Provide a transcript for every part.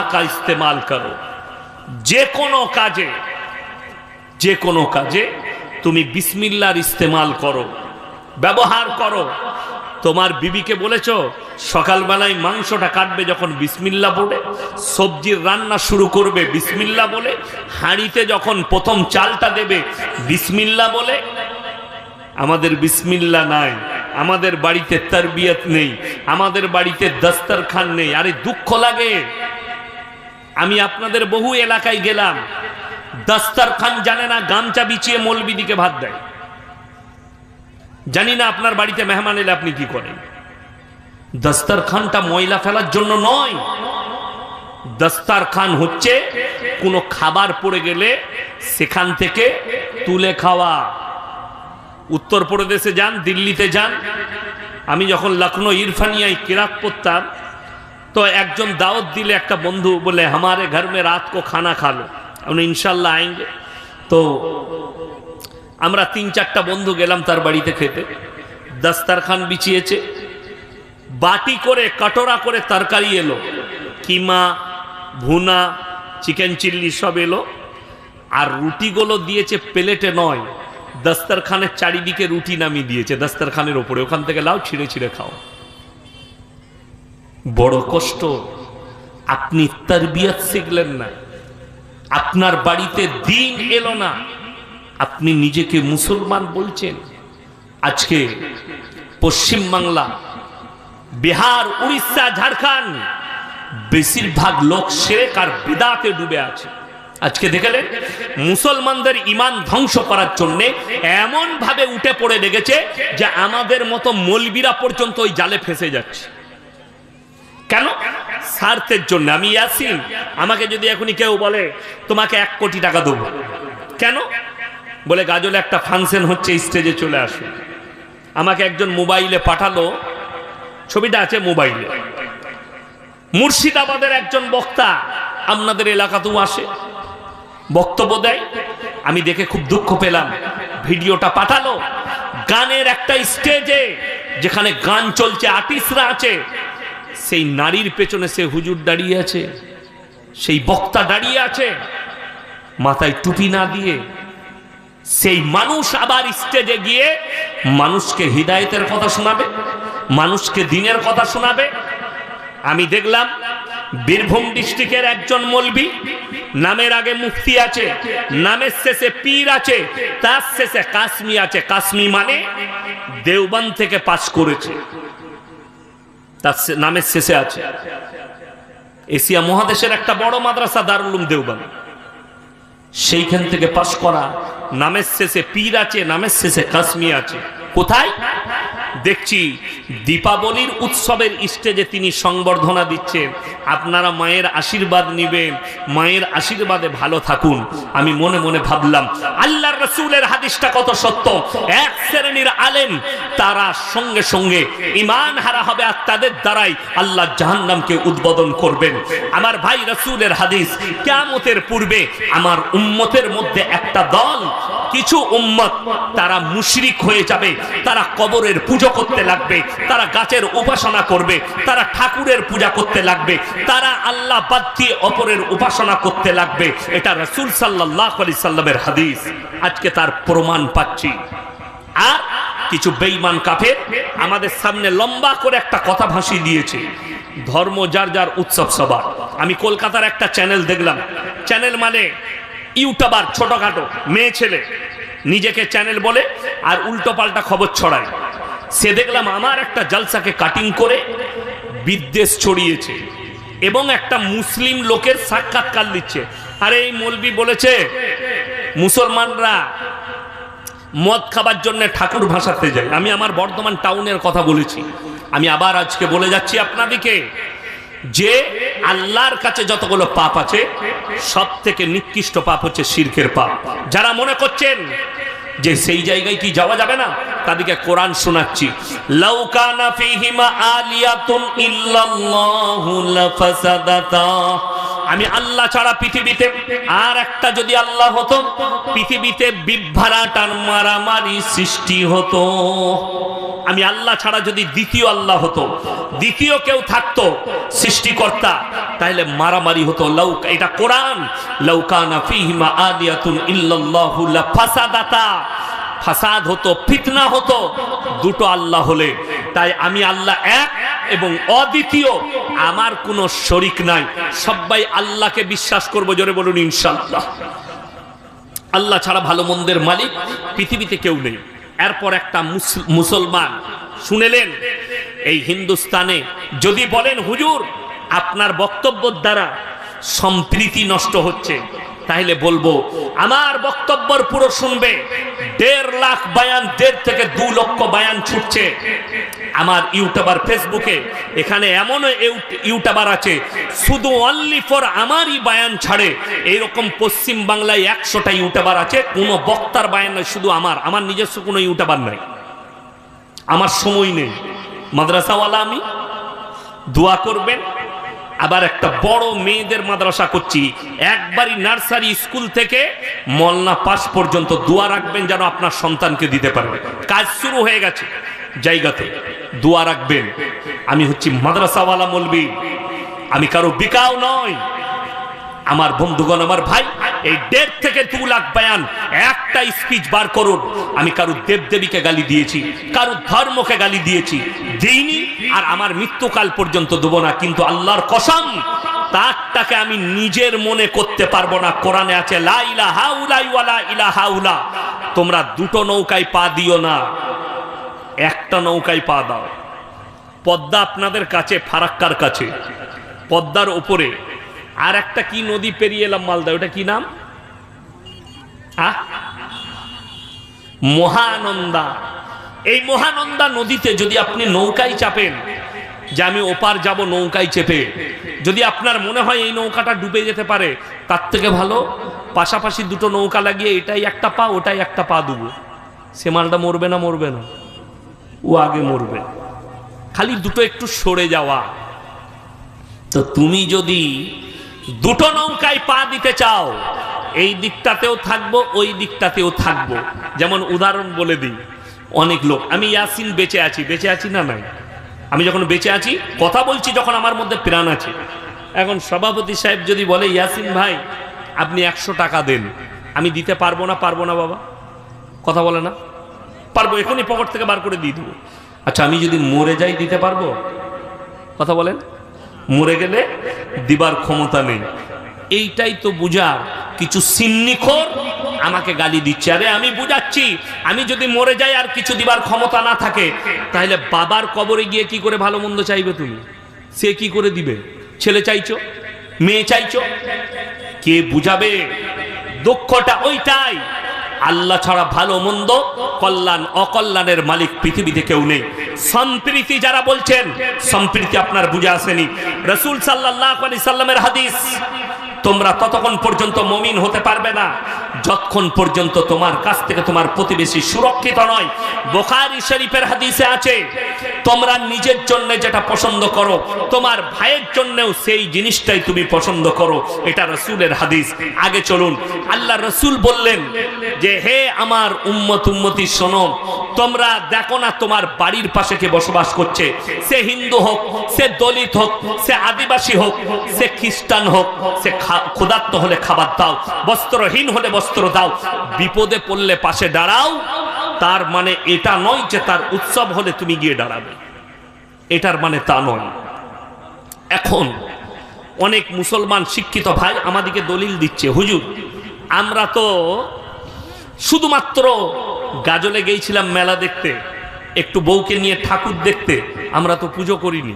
का इस्तेमाल करो जे कोनो काजे তুমি বিসমিল্লাহর ইস্তেমাল করো, ব্যবহার করো। তোমার বিবিকে বলেছো সকালবেলায় মাংসটা কাটবে যখন বিসমিল্লাহ বলে, সবজির রান্না শুরু করবে বিসমিল্লাহ বলে, হাঁড়িতে যখন প্রথম চালটা দেবে বিসমিল্লাহ বলে। আমাদের বিসমিল্লাহ নাই, আমাদের বাড়িতে তারবিয়ত নেই, আমাদের বাড়িতে দস্তরখান নেই। আরে দুঃখ লাগে। আমি আপনাদের বহু এলাকায় গেলাম, দস্তরখান জানে না, গামছা বিছিয়ে মৌলবিদিকে ভাত দেয়। জানি না আপনার বাড়িতে মেহমান এলে আপনি কি করেন। দস্তরখানটা ময়লা ফেলার জন্য নয়, দস্তরখান হচ্ছে কোনো খাবার পড়ে গেলে সেখান থেকে তুলে খাওয়া। উত্তরপ্রদেশে যান, দিল্লিতে যান। আমি যখন লখনৌ ইরফানিয়ায় কিরাত পড়তাম, তো একজন দাওয়াত দিলে একটা বন্ধু বলে हमारे घर में रात को खाना खा लो, हम इंशाल्लाह आएंगे। तो আমরা ৩-৪টা বন্ধু গেলাম তার বাড়িতে খেতে। দস্তরখান বিছিয়েছে, বাটি করে কটোরা করে তরকারি এলো, কিমা, ভুনা, চিকেন চিল্লি সব এলো। আর রুটিগুলো দিয়েছে প্লেটে নয়, দস্তরখানের চারিদিকে রুটি নামিয়ে দিয়েছে দস্তরখানের ওপরে, ওখান থেকে লাও ছিঁড়ে ছিঁড়ে খাও। বড় কষ্ট। আপনি তারবিয়ত শিখলেন না, আপনার বাড়িতে দ্বীন এলো না, আপনি নিজেকে মুসলমান বলছেন। আজকে পশ্চিম বাংলা, বিহার, উড়িষ্যা, ঝাড়খণ্ড বেশিরভাগ লোক শিরক আর বিদআতে ডুবে আছে। আজকে দেখলেন মুসলমানদের ঈমান ধ্বংস করার জন্য এমন ভাবে উঠে পড়ে লেগেছে যে আমাদের মতো মৌলবীরা পর্যন্ত ওই জালে ফেসে যাচ্ছে। কেন? স্বার্থের জন্য। আমি ইয়াসিন, আমাকে যদি এখনই কেউ বলে তোমাকে 1 কোটি টাকা দেবো, কেন? বলে গাজলে একটা ফাংশন হচ্ছে, স্টেজে চলে আসো। আমাকে একজন মোবাইলে পাঠালো, ছবিটা আছে মোবাইলে। মুর্শিদাবাদের একজন বক্তা আপনাদের এলাকাতেও আসে, বক্তব্য দেয়। আমি দেখে খুব দুঃখ পেলাম। ভিডিওটা পাঠালো, গানের একটা স্টেজে যেখানে গান চলছে, আর্টিস্টরা আছে, সেই নারীর পেছনে সে হুজুর দাঁড়িয়ে আছে, সেই বক্তা দাঁড়িয়ে আছে মাথায় টুপি না দিয়ে। সেই মানুষ আবার স্টেজে গিয়ে মানুষকে হিদায়েতের কথা শোনাবে, মানুষকে দ্বীনের কথা শোনাবে। আমি দেখলাম বীরভূম ডিস্ট্রিক্টের একজন মৌলবি, নামের আগে মুফতি আছে, নামের শেষে পীর আছে, তার শেষে কাসমি আছে। কাসমি মানে দেওবন্দ থেকে পাস করেছে, তার নামের শেষে আছে। এশিয়া মহাদেশের একটা বড় মাদ্রাসা দারুল উলুম দেওবন্দ, সেইখান থেকে পাস করা। নামের শেষে পীর আছে, নামের শেষে কাসমি আছে। কোথায় দেখছি দীপাবলির উৎসবের স্টেজে তিনি সংবর্ধনা দিচ্ছেন। আপনারা মায়ের আশীর্বাদ নেবেন, মায়ের আশীর্বাদে ভালো থাকুন। আমি মনে মনে ভাবলাম আল্লাহর রাসূলের হাদিসটা কত সত্য। এক শ্রেণীর আলেম তারা সঙ্গে সঙ্গে ঈমান হারা হবে, আর তাদের দ্বারাই আল্লাহ জাহান্নামকে উদ্বোধন করবেন। আমার ভাই, রাসূলের হাদিস, কিয়ামতের পূর্বে আমার উম্মতের মধ্যে একটা দল, কিছু উম্মত তারা মুশরিক হয়ে যাবে, তারা কবরের পূজা করতে লাগবে, তারা গাছের উপাসনা করবে, তারা ঠাকুরের পূজা করতে লাগবে, তারা আল্লাহ বাদ দিয়ে অপরের উপাসনা করতে লাগবে। এটা রাসূল সাল্লাল্লাহু আলাইহি সাল্লামের হাদিস। আজকে তার প্রমাণ পাচ্ছি। আর কিছু বেঈমান কাফের আমাদের সামনে লম্বা করে একটা কথা ভাসিয়ে দিয়েছে, ধর্ম যার যার, উৎসব সবার। আমি কলকাতার একটা চ্যানেল দেখলাম, চ্যানেল মানে ইউটিউবার, ছোটখাটো মেয়ে ছেলে নিজেকে চ্যানেল বলে আর উল্টো পাল্টা খবর ছড়ায়। সে দেখলাম আমার একটা জলসাকে কাটিং করে বিদ্বেষ ছড়িয়েছে এবং একটা মুসলিম লোকের সাক্ষাৎকার দিচ্ছে। আরে এই মৌলবি বলেছে মুসলমানরা মদ খাবার জন্য ঠাকুর ভাসাতে যায়। আমি আমার বর্ধমান টাউনের কথা বলেছি, আমি আবার আজকে বলে যাচ্ছি আপনাদেরকে যে আল্লাহর কাছে যতগুলো পাপ আছে সব থেকে নিকৃষ্ট পাপ হচ্ছে শিরকের পাপ। যারা মনে করছেন যে সেই জায়গায় কি যাওয়া যাবে না, তাদেরকে কোরআন শোনাচ্ছি। লাউ কানা ফীহিমা আলিয়াতুন ইল্লাল্লাহু লাফাসাদাতা, আমি আল্লাহ ছাড়া পৃথিবীতে আর একটা যদি আল্লাহ হতো, পৃথিবীতে বিভ্রাট আর মারামারি সৃষ্টি হতো। আমি আল্লাহ ছাড়া যদি দ্বিতীয় আল্লাহ হতো, দ্বিতীয় কেউ থাকতো সৃষ্টিকর্তা, তাহলে মারামারি হতো। এটা কোরআন, লাউ কানা ফীহিমা আলিয়াতুন ইল্লাল্লাহু লাফাসাদাতা, ফাসাদ হতো, ফিতনা হতো দুটো আল্লাহ হলে। তাই আমি আল্লাহ এক এবং অদ্বিতীয়, আমার কোনো শরীক নাই। সবাই আল্লাহকে বিশ্বাস করবো, জোরে বলুন ইনশাআল্লাহ। আল্লাহ ছাড়া ভালো মন্দের মালিক পৃথিবীতে কেউ নেই। এরপর একটা মুসলমান শুনেলেন, এই হিন্দুস্তানে যদি বলেন হুজুর আপনার বক্তব্যের দ্বারা সম্প্রীতি নষ্ট হচ্ছে, তাহলে বলবো আমার বক্তব্যর পুরো শুনবে 1.5 লাখ বায়ান, 1.5 থেকে 2 লক্ষ বায়ান ছুটছে আমার ইউটিউবার ফেসবুকে। এখানে এমন ইউটিউবার আছে শুধু অনলি ফর আমারই বায়ান ছাড়ে, এইরকম পশ্চিম বাংলায় 100টা ইউটিউবার আছে, কোনো বক্তার বায়ান নয়, শুধু আমার নিজস্ব কোনো ইউটিউবার নাই। আমার সময় নেই, মাদ্রাসাওয়ালা আমি, দোয়া করবেন। আবার একটা বড় মেয়েদের মাদ্রাসা করছি, একবারই নার্সারি স্কুল থেকে মলনা পাস পর্যন্ত দোয়া রাখবেন যেন আপনার সন্তানকে দিতে পারবে। কাজ শুরু হয়ে গেছে জায়গাতে, দোয়া রাখবেন। আমি হচ্ছি মাদ্রাসাওয়ালা মৌলবি, আমি কারো বিকাও নয়। আমার বন্ধুগণ, আমার ভাই, এই 1.5 থেকে 2 লাখ বয়ান, একটা স্পিচ বার করুন। আমি কারো দেবদেবীকে গালি দিয়েছি, কারো ধর্মকে গালি দিয়েছি, দিইনি, আর আমার মৃত্যুকাল পর্যন্ত দেব না। কিন্তু আল্লাহর কসম, তারটাকে আমি নিজের মনে করতে পারবো না। কোরআনে আছে লা ইলাহা ইল্লাল্লাহ ওয়া লা ইলাহা ইল্লা। তোমরা দুটো নৌকায় পা দিও না, একটা নৌকায় পা দাও। পদ্মা আপনাদের কাছে, ফারাক্কার কাছে, পদ্মার উপরে আর একটা কি নদী পেরিয়ে এলাম মালদা, ওটা কি নাম? মহানন্দা। এই মহানন্দা নদীতে যদি আপনি নৌকায় চাপেন, যে আমি ওপার যাব নৌকায় চেপে, যদি আপনার মনে হয় এই নৌকাটা ডুবে যেতে পারে, তার থেকে ভালো পাশাপাশি দুটো নৌকা লাগিয়ে এটাই একটা পা ওটাই একটা পা দেবো। সে মালটা মরবে না? মরবে না, ও আগে মরবে। খালি দুটো একটু সরে যাওয়া। তো তুমি যদি দুটো নৌকায় পা দিতে চাও, এই দিকটাতেও থাকবো ওই দিকটাতেও থাকবো। যেমন উদাহরণ বলে দিই, অনেক লোক, আমি ইয়াসিন বেঁচে আছি না নাই? আমি যখন বেঁচে আছি কথা বলছি, যখন আমার মধ্যে প্রাণ আছে। এখন সভাপতি সাহেব যদি বলে ইয়াসিন ভাই আপনি 100 টাকা দেন, আমি দিতে পারবো না বাবা, কথা বলে না? পারবো, এখনই পকেট থেকে বার করে দিয়ে দেবো। আচ্ছা আমি যদি মরে যাই দিতে পারবো? কথা বলেন? মরে গেলে দিবার ক্ষমতা নেই। এইটাই তো বুঝার। কিছু সিন্নিখোর আমাকে গালি দিচ্ছে, আরে আমি বুঝাচ্ছি, আমি যদি মরে যাই আর কিছু দিবার ক্ষমতা না থাকে, তাহলে বাবার কবরে গিয়ে কি করে ভালো মন্দ চাইবে তুমি? সে কি করে দিবে? ছেলে চাইছো, মেয়ে চাইছো, কে বুঝাবে? দুঃখটা ওইটাই। আল্লাহ ছাড়া ভালো মন্দ, কল্যাণ অকল্যাণের মালিক পৃথিবীতে কেউ নেই। সম্প্রীতি যারা বলছেন, সম্প্রীতি আপনার বুঝে আসেনি। রাসূল সাল্লাল্লাহু আলাইহি সাল্লামের হাদিস, তোমরা ততক্ষণ পর্যন্ত মুমিন হতে পারবে না যতক্ষণ পর্যন্ত তোমার কাছ থেকে তোমার প্রতিবেশী সুরক্ষিত নয়। বুখারী শরীফের হাদিসে আছে, তোমরা নিজের জন্য যেটা পছন্দ করো, তোমার ভাইয়ের জন্যও সেই জিনিসটাই তুমি পছন্দ করো। এটা রাসূলের হাদিস। আগে চলুন, আল্লাহ রাসূল বললেন যে হে আমার উম্মতি শোনো, তোমরা দেখো না তোমার বাড়ির পাশে কে বসবাস করছে, সে হিন্দু হোক, সে দলিত হোক, সে আদিবাসী হোক, সে খ্রিস্টান হোক, সে ক্ষুধার্ত হলে খাবার দাও, বস্ত্রহীন হলে বস্ত্র দাও, বিপদে পড়লে পাশে দাঁড়াও। তার মানে এটা নয় যে তার উৎসব হলে তুমি গিয়ে দাঁড়াবে, এটার মানে তা নয়। এখন অনেক মুসলমান শিক্ষিত ভাই আমাদেরকে দলিল দিচ্ছে, হুজুর আমরা তো শুধুমাত্র গাজলে গিয়েছিলাম মেলা দেখতে, একটু বউকে নিয়ে ঠাকুর দেখতে, আমরা তো পুজো করিনি।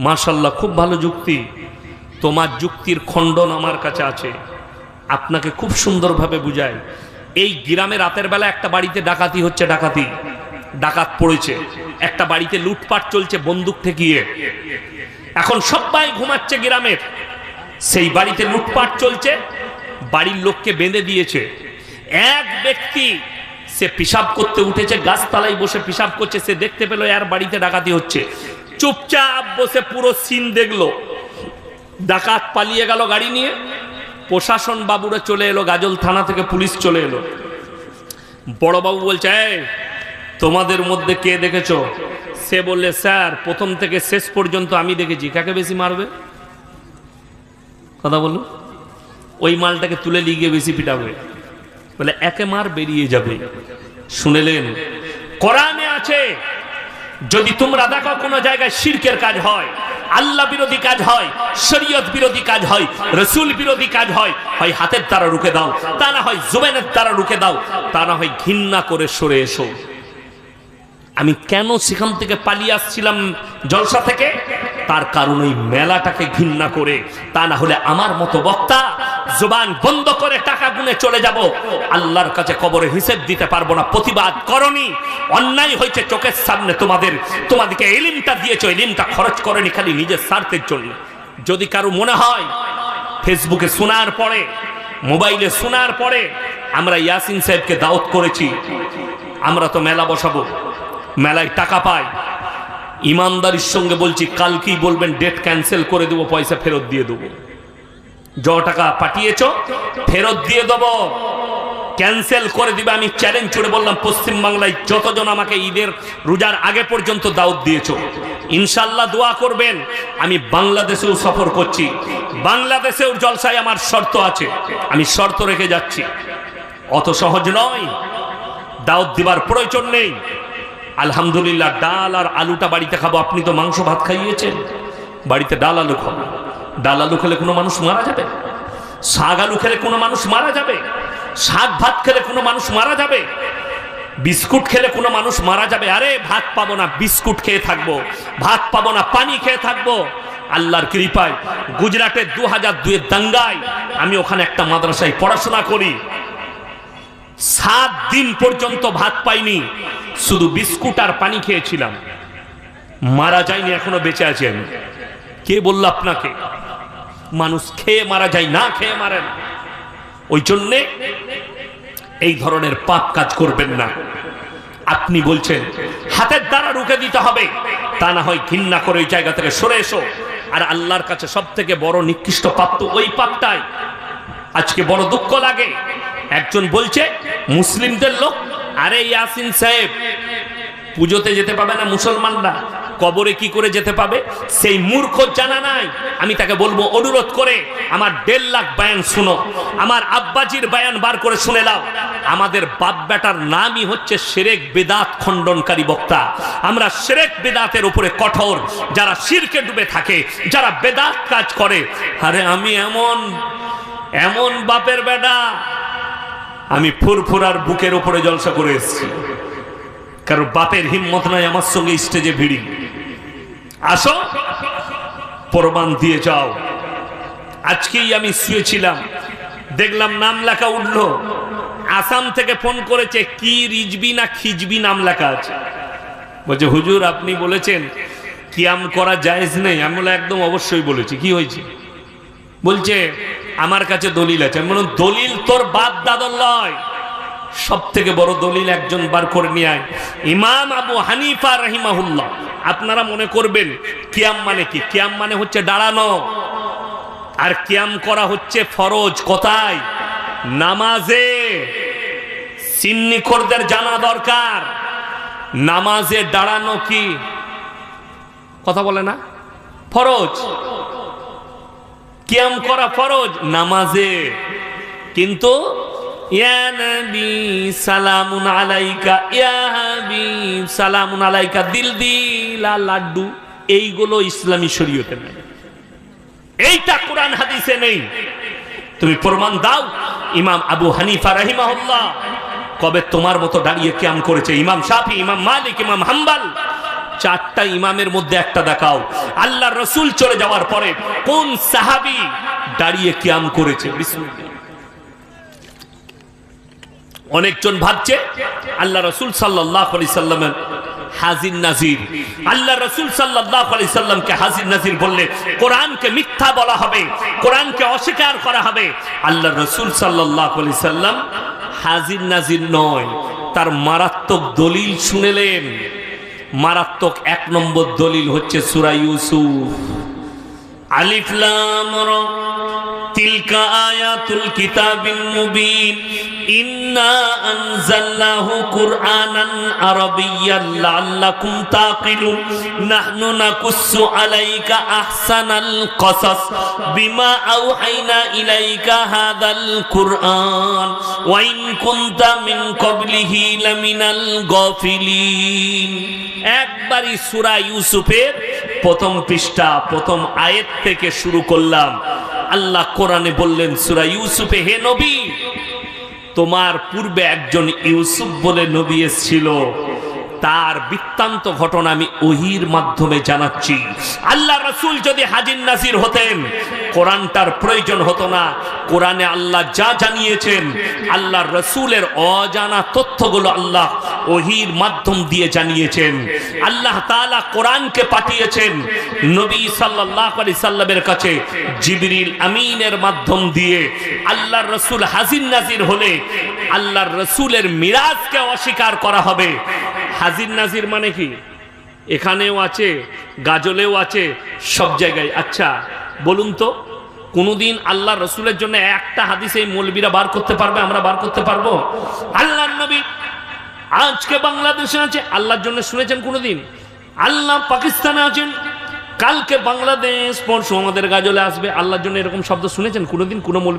মাশাআল্লাহ, খুব ভালো যুক্তি। তোমার যুক্তির খণ্ডন আমার কাছে আছে, আপনাকে খুব সুন্দরভাবে বুঝায়। এই গ্রামে রাতের বেলা একটা বাড়িতে ডাকাতি হচ্ছে, ডাকাত পড়েছে, একটা বাড়িতে লুটপাট চলছে বন্দুক ঠেকিয়ে। এখন সবাই ঘুমাচ্ছে গ্রামের, সেই বাড়িতে লুটপাট চলছে, বাড়ির লোককে বেঁধে দিয়েছে। এক ব্যক্তি সে পেশাব করতে উঠেছে, গাছতলায় বসে পেশাব করছে, সে দেখতে পেল এর বাড়িতে ডাকাতি হচ্ছে, চুপচাপ বসে পুরো সিন দেখলো। ডাকাত পালিয়ে গেল গাড়ি নিয়ে, প্রশাসন বাবুরা চলে এলো, গাজল থানা থেকে পুলিশ চলে এলো। বড়বাবু বলছে, এই তোমাদের মধ্যে কে দেখেছো? সে বললে, স্যার প্রথম থেকে শেষ পর্যন্ত আমি দেখেছি। কাকে বেশি মারবে? কথা বলুন। ওই মালটাকে তুলে নিয়ে গিয়ে বেশি পিটাবে। বলে একে মার বেরিয়ে যাবে। শুনেলেন, কোরআনে আছে, যদি তোমরা দেখো কোনো জায়গায় শিরকের কাজ হয়, আল্লাহ বিরোধী কাজ হয়, শরীয়ত বিরোধী কাজ হয়, রসুল বিরোধী কাজ হয়, হয় হাতের দ্বারা রুখে দাও, তা না হয় জুবানের দ্বারা রুখে দাও, তা না হয় ঘৃণা করে সরে এসো। আমি কেন সেখান থেকে পালিয়ে আসছিলাম জলসা থেকে? তার কারণ ওই মেলাটাকে ঘৃণা করে। তা না হলে আমার মতো বক্তা জবান বন্ধ করে টাকা গুনে চলে যাব, আল্লাহর কাছে কবরে হিসেব দিতে পারবো না। প্রতিবাদ করনি, অন্যায় হয়েছে চোখের সামনে, তোমাদেরকে ইলমটা দিয়েছো, ইলমটা খরচ করেনি খালি নিজের স্বার্থের জন্য। যদি কারো মনে হয় ফেসবুকে শোনার পরে, মোবাইলে শোনার পরে আমরা ইয়াসিন সাহেবকে দাওয়াত করেছি, আমরা তো মেলা বসাবো, মেলায় টাকা পাই, ইমানদারির সঙ্গে বলছি কালকেই বলবেন ডেট ক্যান্সেল করে দেবো, পয়সা ফেরত দিয়ে দেবো। যত টাকা পাঠিয়েছ ফেরত দিয়ে দেবো, ক্যান্সেল করে দিবে। আমি চ্যালেঞ্জ করে বললাম, পশ্চিমবাংলায় যতজন আমাকে ঈদের রোজার আগে পর্যন্ত দাওয়াত দিয়েছো, ইনশাল্লাহ দোয়া করবেন। আমি বাংলাদেশেও সফর করছি, বাংলাদেশেও জলসায় আমার শর্ত আছে, আমি শর্ত রেখে যাচ্ছি। অত সহজ নয়, দাওয়াত দিবার প্রয়োজন নেই। আলহামদুলিল্লাহ, ডাল আর আলুটা বাড়িতে খাবো। আপনি তো মাংস ভাত খাইয়েছেন, বাড়িতে ডাল আলু খাবো। ডাল আলু খেলে কোনো মানুষ মারা যাবে? শাক আলু খেলে কোনো মানুষ মারা যাবে? শাক ভাত খেলে কোনো মানুষ মারা যাবে? বিস্কুট খেলে কোনো মানুষ মারা যাবে? আরে ভাত পাবো না, বিস্কুট খেয়ে থাকবো, ভাত পাবো না, পানি খেয়ে থাকবো। আল্লাহর কৃপায় গুজরাটের 2002 দাঙ্গায় আমি ওখানে একটা মাদ্রাসায় পড়াশোনা করি। 7 দিন পর্যন্ত ভাত পাইনি, শুধু বিস্কুট আর পানি খেয়েছিলাম। মারা যায়নি, এখনো বেঁচে আছেন। কে বলল আপনাকে? মানুষ খেয়ে মারা যায়, না খেয়ে মারেন। ওই জন্যে এই ধরনের পাপ কাজ করবেন না। আপনি বলছেন হাতের দ্বারা রুখে দিতে হবে, তা না হয় ঘৃণা করে ওই জায়গা থেকে সরে এসো। আর আল্লাহর কাছে সব থেকে বড় নিকৃষ্ট পাপ তো ওই পাপটাই। আজকে বড় দুঃখ লাগে, একজন বলছে মুসলিমদের লোক, আরে ইয়াসিন সাহেব পুজোতে যেতে পাবে না মুসলমানরা, কবরে কি করে যেতে পাবে? সেই মূর্খ জানা নাই। আমি তাকে বলবো, অনুরোধ করে আমার 1.5 লাখ বয়ান শুনো, আমার আব্বাজির বয়ান বার করে শুনে নাও। আমাদের বাপ বেটার নামই হচ্ছে শিরক বিদআত খণ্ডনকারী বক্তা। আমরা শিরক বিদআতের উপরে কঠোর, যারা শিরকে ডুবে থাকে, যারা বেদাত কাজ করে। আরে আমি এমন বাপের বেটা, আমি ফুরফুরার বুকের উপরে জলসা করে এসেছি, কারণ বাপের হিম্মত নাই আমার সঙ্গে স্টেজে ভিড়ি। আসো প্রমাণ দিয়ে যাও। আজকেই আমি শুয়েছিলাম, দেখলাম নাম লেখা উঠলো, আসাম থেকে ফোন করেছে, কি রিজবি না খিজবি নাম লেখা আছে। বলছে হুজুর আপনি বলেছেন কিয়াম করা জায়েজ নেই। আমি বলে একদম অবশ্যই বলেছি। কি হয়েছে? বলছে আমার কাছে দলিল আছে। আমি বললাম দলিল তোর বাপ দাদর নয়, সব থেকে বড় দলিল একজন বার করে নিয়ে আয়, ইমাম আবু হানিফা রাহিমাহুল্লাহ। আপনারা মনে করবেন কিয়াম মানে কি? কিয়াম মানে হচ্ছে দাঁড়ানো, আর কিয়াম করা হচ্ছে ফরজ। কোথায়? নামাজে। সিন্নিখোরদের জানা দরকার, নামাজে দাঁড়ানো কি কথা বলে না? ফরজ। কিয়াম করা ফরজ নামাজে। কিন্তু ইয়া নবী সালামুন আলাইকা, ইয়া হাবিব সালামুন আলাইকা, দিল দিলা লাড্ডু, এইগুলো ইসলামী শরীয়তে নেই, এইটা কোরআন হাদিসে নেই। তুমি প্রমাণ দাও। ইমাম আবু হানিফা রাহিমাহুল্লাহ কবে তোমার মতো দাঁড়িয়ে কিয়াম করেছে? ইমাম শাফি, ইমাম মালিক, ইমাম হাম্বল, 4টা ইমামের মধ্যে একটা দেখাও। আল্লাহ রসুল চলে যাওয়ার পরে কোন সাহাবী দাঁড়িয়ে কিয়াম করেছে? অনেকজন ভাবছে আল্লাহ রসুল সাল্লাল্লাহু আলাইহি সাল্লামের হাজির নাজির, আল্লাহ রসুল সাল্লাল্লাহু আলাইহি সাল্লামকে হাজির নাজির বললে কোরআনকে মিথ্যা বলা হবে, কোরআনকে অস্বীকার করা হবে। আল্লাহ রসুল সাল্লাল্লাহু আলাইহি সাল্লাম হাজির নাজির নয়, তার মারাত্মক দলিল শুনেলেন। মারাত্মক 1 নম্বর দলিল হচ্ছে সূরা ইউসুফ। আলিফ লাম রা তিলকা আয়াতুল কিতাবিল মুবিন ইন্না আনজালনাহু কুরআনান আরাবিয়্যান লাআল্লাকুম তাকিলুন নাহনু নাকুসসু আলাইকা আহসানাল কসাস বিমা আওহাইনা ইলাইকা হাযাল কুরআন ওয়া ইন কুনতা মিন ক্বাবলিহি লামিনাল গাফিলিন। একবারই সূরা ইউসুফের প্রথম পৃষ্ঠা প্রথম আয়াত থেকে শুরু করলাম। আল্লাহ কোরআনে বললেন সূরা ইউসুফে, হে নবী, তোমার পূর্বে একজন ইউসুফ বলে নবী এসেছিল, তার বৃত্তান্ত ঘটনা আমি ওহীর মাধ্যমে জানাচ্ছি। আল্লাহ রাসূল যদি হাজির নাজির হতেন কোরআনটার প্রয়োজন হতো না। কোরআনে আল্লাহ যা জানিয়েছেন আল্লাহ রাসূলের অজানা তথ্যগুলো আল্লাহ ওহীর মাধ্যম দিয়ে জানিয়েছেন। আল্লাহ তাআলা কোরআনকে পাঠিয়েছেন নবী সাল্লাল্লাহু আলাইহি সাল্লামের কাছে জিবরিল আমিনের মাধ্যম দিয়ে। আল্লাহর রাসূল হাজির নাজির হলে আল্লাহর রাসূলের মিরাজকে অস্বীকার করা হবে। হাজির নাজির মানে কি? এখানেও আছে, গাজলেও আছে, সব জায়গায়। আচ্ছা বলুন তো, কোনদিন আল্লাহ রসুলের জন্য একটা হাদিস এই মৌলবীরা বার করতে পারবে? আমরা বার করতে পারবো? আল্লাহর নবী আজকে বাংলাদেশে আছে, আল্লাহর জন্য শুনেছেন কোনদিন? আল্লাহ পাকিস্তানে আছেন, কালকে বাংলাদেশ, পরশু আমাদের গাজলে আসবে, আল্লাহর জন্য এরকম শব্দ শুনেছেন কোনদিন কোনো মৌলবী?